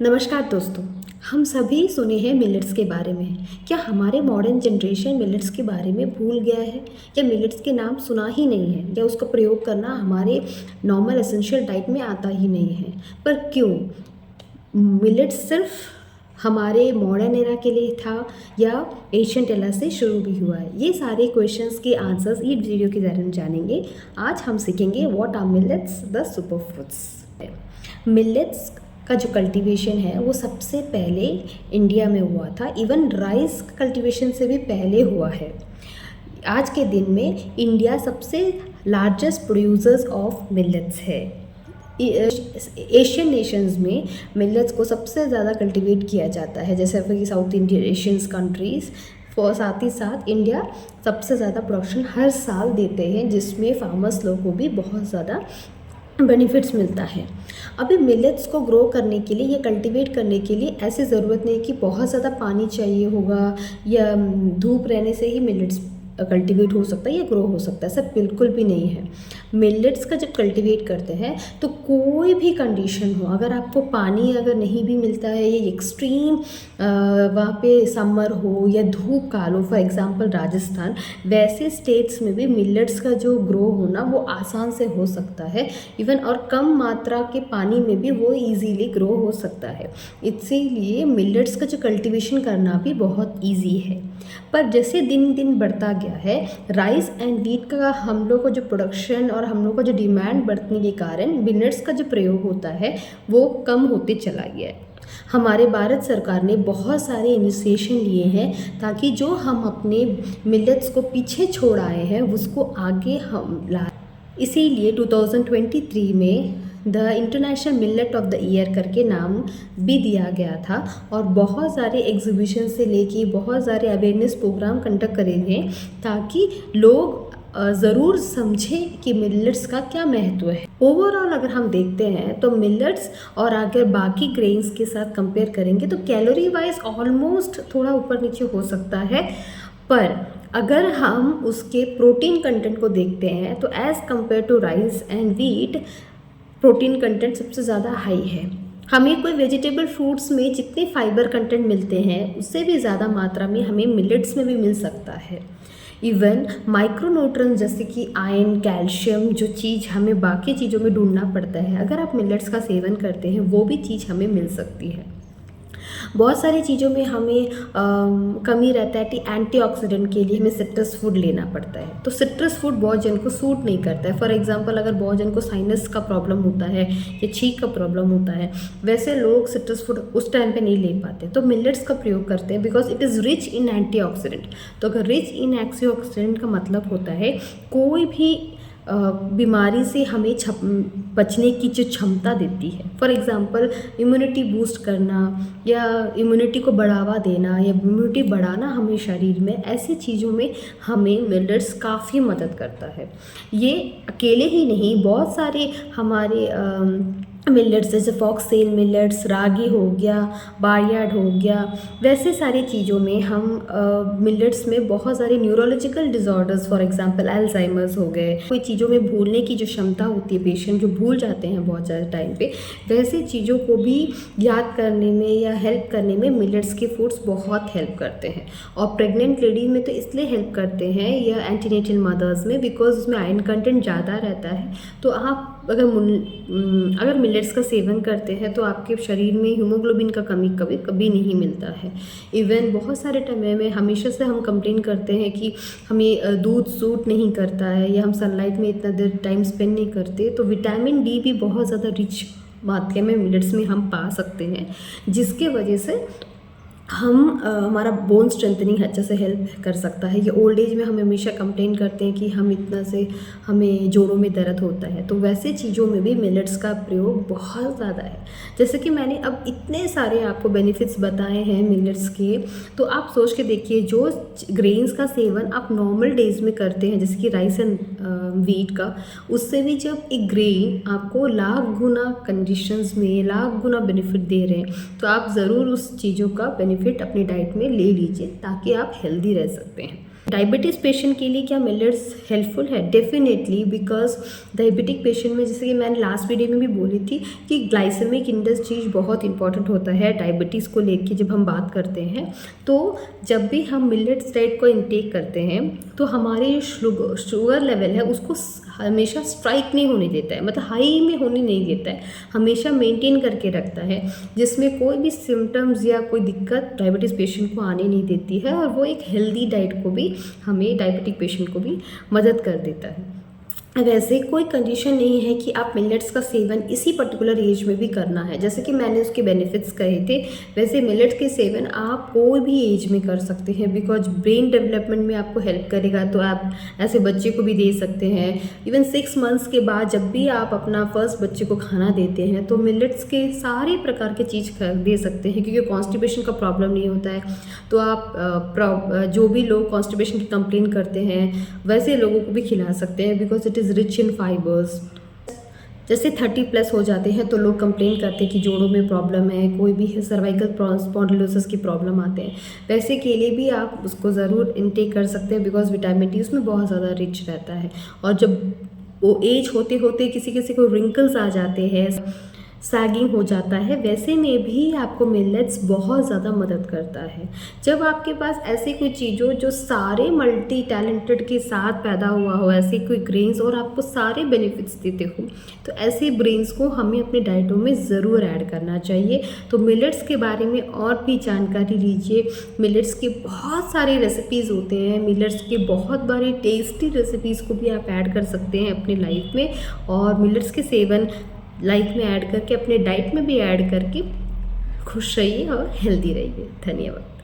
नमस्कार दोस्तों। हम सभी सुने हैं मिलेट्स के बारे में। क्या हमारे मॉडर्न जनरेशन मिलेट्स के बारे में भूल गया है, या मिलेट्स के नाम सुना ही नहीं है, या उसका प्रयोग करना हमारे नॉर्मल एसेंशियल डाइट में आता ही नहीं है? पर क्यों? मिलेट्स सिर्फ हमारे मॉडर्न एरा के लिए था, या एशियंट एरा से शुरू भी हुआ है? ये सारे क्वेश्चंस के आंसर्स इस वीडियो के बारे में जानेंगे। आज हम सीखेंगे what are millets, the super foods. Millets का जो कल्टीवेशन है वो सबसे पहले इंडिया में हुआ था। इवन राइस कल्टीवेशन से भी पहले हुआ है। आज के दिन में इंडिया सबसे लार्जेस्ट प्रोड्यूसर्स ऑफ मिलेट्स है। एशियन नेशंस में मिलेट्स को सबसे ज़्यादा कल्टीवेट किया जाता है, जैसे कि साउथ इंडियन एशियंस कंट्रीज़। और साथ ही साथ इंडिया सबसे ज़्यादा प्रोडक्शन हर साल देते हैं, जिसमें फार्मर्स लोगों को भी बहुत ज़्यादा बेनिफिट्स मिलता है। अभी मिलेट्स को ग्रो करने के लिए या कल्टीवेट करने के लिए ऐसी ज़रूरत नहीं कि बहुत ज़्यादा पानी चाहिए होगा, या धूप रहने से ही मिलेट्स कल्टीवेट हो सकता है या ग्रो हो सकता है। सब बिल्कुल भी नहीं है। मिलेट्स का जब कल्टीवेट करते हैं तो कोई भी कंडीशन हो, अगर आपको पानी अगर नहीं भी मिलता है, ये एक्सट्रीम वहाँ पे समर हो या धूप काल हो, फॉर एग्जांपल राजस्थान, वैसे स्टेट्स में भी मिलेट्स का जो ग्रो होना वो आसान से हो सकता है। इवन और कम मात्रा के पानी में भी वो इजीली ग्रो हो सकता है। इसीलिए मिलेट्स का जो कल्टीवेशन करना भी बहुत ईजी है। पर जैसे दिन दिन बढ़ता गया है, राइस एंड व्हीट का हम लोग को जो प्रोडक्शन और हम लोग का जो डिमांड बढ़ने के कारण मिलेट्स का जो प्रयोग होता है वो कम होते चला गया है। हमारे भारत सरकार ने बहुत सारे इनिशिएशन लिए हैं ताकि जो हम अपने मिलेट्स को पीछे छोड़ आए हैं उसको आगे हम ला। इसीलिए 2023 में the international millet of the year करके नाम भी दिया गया था, और बहुत सारे एग्जीबिशन से लेके बहुत सारे अवेयरनेस प्रोग्राम कंडक्ट करे गए ताकि लोग ज़रूर समझें कि मिलेट्स का क्या महत्व है। ओवरऑल अगर हम देखते हैं तो मिलेट्स और अगर बाकी ग्रेन्स के साथ कंपेयर करेंगे तो कैलोरी वाइज ऑलमोस्ट थोड़ा ऊपर नीचे हो सकता है, पर अगर हम उसके प्रोटीन कंटेंट को देखते हैं तो as compared to rice and wheat protein content सबसे ज़्यादा हाई है। हमें कोई वेजिटेबल फ्रूट्स में जितने फाइबर कंटेंट मिलते हैं उससे भी ज़्यादा मात्रा में हमें मिलेट्स में भी मिल सकता है। इवन माइक्रोन्यूट्रिएंट्स जैसे कि आयरन, कैल्शियम, जो चीज़ हमें बाकी चीज़ों में ढूंढना पड़ता है, अगर आप मिलेट्स का सेवन करते हैं वो भी चीज़ हमें मिल सकती है। बहुत सारी चीज़ों में हमें कमी रहता है कि एंटीऑक्सीडेंट के लिए हमें सिट्रस फूड लेना पड़ता है, तो सिट्रस फूड बहुत जन को सूट नहीं करता है। फॉर एग्जांपल अगर बहुत जन को साइनस का प्रॉब्लम होता है या छींक का प्रॉब्लम होता है, वैसे लोग सिट्रस फूड उस टाइम पे नहीं ले पाते, तो मिलेट्स का प्रयोग करते हैं because it is rich in antioxidant. तो अगर रिच इन एंटीऑक्सीडेंट का मतलब होता है कोई भी बीमारी से हमें बचने की जो क्षमता देती है। फॉर एग्ज़ाम्पल इम्यूनिटी बूस्ट करना या इम्यूनिटी को बढ़ावा देना या इम्यूनिटी बढ़ाना हमें शरीर में, ऐसी चीज़ों में हमें मिलेट्स काफ़ी मदद करता है। ये अकेले ही नहीं, बहुत सारे हमारे मिलेट्स जैसे फॉक्सटेल मिलेट्स, रागी हो गया, बारयार्ड हो गया, वैसे सारी चीज़ों में हम मिलेट्स में बहुत सारे neurological disorders, for example Alzheimer's हो गए, कोई चीज़ों में भूलने की जो क्षमता होती है, पेशेंट जो भूल जाते हैं बहुत ज़्यादा टाइम पे, वैसे चीज़ों को भी याद करने में या हेल्प करने में मिलेट्स के फूड्स बहुत हेल्प करते हैं। और प्रेग्नेंट लेडीज में तो इसलिए हेल्प करते हैं, या एंटीनेटल मदर्स में, बिकॉज उसमें आयरन कंटेंट ज़्यादा रहता है। तो आप अगर मिलेट्स का सेवन करते हैं तो आपके शरीर में हीमोग्लोबिन का कमी कभी कभी नहीं मिलता है। इवन बहुत सारे टाइम में हमेशा से हम कंप्लेन करते हैं कि हमें दूध सूट नहीं करता है, या हम सनलाइट में इतना देर टाइम स्पेंड नहीं करते, तो विटामिन डी भी बहुत ज़्यादा रिच मात्रा में मिलेट्स में हम पा सकते हैं, जिसके वजह से हम हमारा बोन स्ट्रेंथनिंग अच्छे से हेल्प कर सकता है। ये ओल्ड एज में हम हमेशा कंप्लेन करते हैं कि हम इतना से हमें जोड़ों में दर्द होता है, तो वैसे चीज़ों में भी मिलेट्स का प्रयोग बहुत ज़्यादा है। जैसे कि मैंने अब इतने सारे आपको बेनिफिट्स बताए हैं मिलेट्स के, तो आप सोच के देखिए जो ग्रेन्स का सेवन आप नॉर्मल डेज में करते हैं, जैसे कि राइस एंड व्हीट का, उससे भी जब एक ग्रेन आपको लाख गुना कंडीशंस में लाख गुना बेनिफिट दे रहे हैं, तो आप ज़रूर उस चीज़ों का बेनिफिट अपनी डाइट में ले लीजिए ताकि आप हेल्दी रह सकते हैं। डायबिटीज़ पेशेंट के लिए क्या मिलेट्स हेल्पफुल है? डेफिनेटली, बिकॉज डायबिटिक पेशेंट में, जैसे कि मैंने लास्ट वीडियो में भी बोली थी कि ग्लाइसेमिक इंडेक्स चीज़ बहुत इंपॉर्टेंट होता है डायबिटीज़ को लेके जब हम बात करते हैं। तो जब भी हम मिलेट्स डाइट को इनटेक करते हैं तो हमारे जो शुगर लेवल है उसको हमेशा स्ट्राइक नहीं होने देता है, मतलब हाई में होने नहीं देता है, हमेशा मेंटेन करके रखता है, जिसमें कोई भी सिम्टम्स या कोई दिक्कत डायबिटीज़ पेशेंट को आने नहीं देती है। और वो एक हेल्दी डाइट को भी, हमें डायबिटिक पेशेंट को भी मदद कर देता है। वैसे कोई कंडीशन नहीं है कि आप मिलेट्स का सेवन इसी पर्टिकुलर एज में भी करना है, जैसे कि मैंने उसके बेनिफिट्स कहे थे, वैसे मिलेट्स के सेवन आप कोई भी एज में कर सकते हैं, बिकॉज ब्रेन डेवलपमेंट में आपको हेल्प करेगा। तो आप ऐसे बच्चे को भी दे सकते हैं। इवन 6 मंथ्स के बाद जब भी आप अपना फर्स्ट बच्चे को खाना देते हैं तो मिलेट्स के सारे प्रकार के चीज़ दे सकते हैं, क्योंकि कॉन्स्टिपेशन का प्रॉब्लम नहीं होता है। तो आप जो भी लोग कॉन्स्टिपेशन की कंप्लेन करते हैं वैसे लोगों को भी खिला सकते हैं, because it is rich in fibres. जैसे 30+ हो जाते हैं तो लोग कंप्लेन करते हैं कि जोड़ों में प्रॉब्लम है, कोई भी सर्वाइकल स्पॉन्डिलोसिस की प्रॉब्लम आते हैं, वैसे के लिए भी आप उसको ज़रूर इनटेक कर सकते हैं, बिकॉज विटामिन डी उसमें बहुत ज़्यादा रिच रहता है। और जब वो एज होते होते किसी किसी को रिंकल्स आ जाते हैं, सैगिंग हो जाता है, वैसे में भी आपको मिलेट्स बहुत ज़्यादा मदद करता है। जब आपके पास ऐसी कोई चीज़ हो जो सारे मल्टी टैलेंटेड के साथ पैदा हुआ हो, ऐसे कोई ग्रेन्स और आपको सारे बेनिफिट्स देते हो, तो ऐसे ग्रेन्स को हमें अपनी डाइटों में ज़रूर ऐड करना चाहिए। तो मिलेट्स के बारे में और भी जानकारी लीजिए। मिलेट्स के बहुत सारे रेसिपीज़ होते हैं, मिलेट्स के बहुत बारे टेस्टी रेसिपीज़ को भी आप ऐड कर सकते हैं अपनी लाइफ में, और मिलेट्स के सेवन लाइफ में ऐड करके, अपने डाइट में भी ऐड करके खुश रहिए और हेल्दी रहिए। धन्यवाद।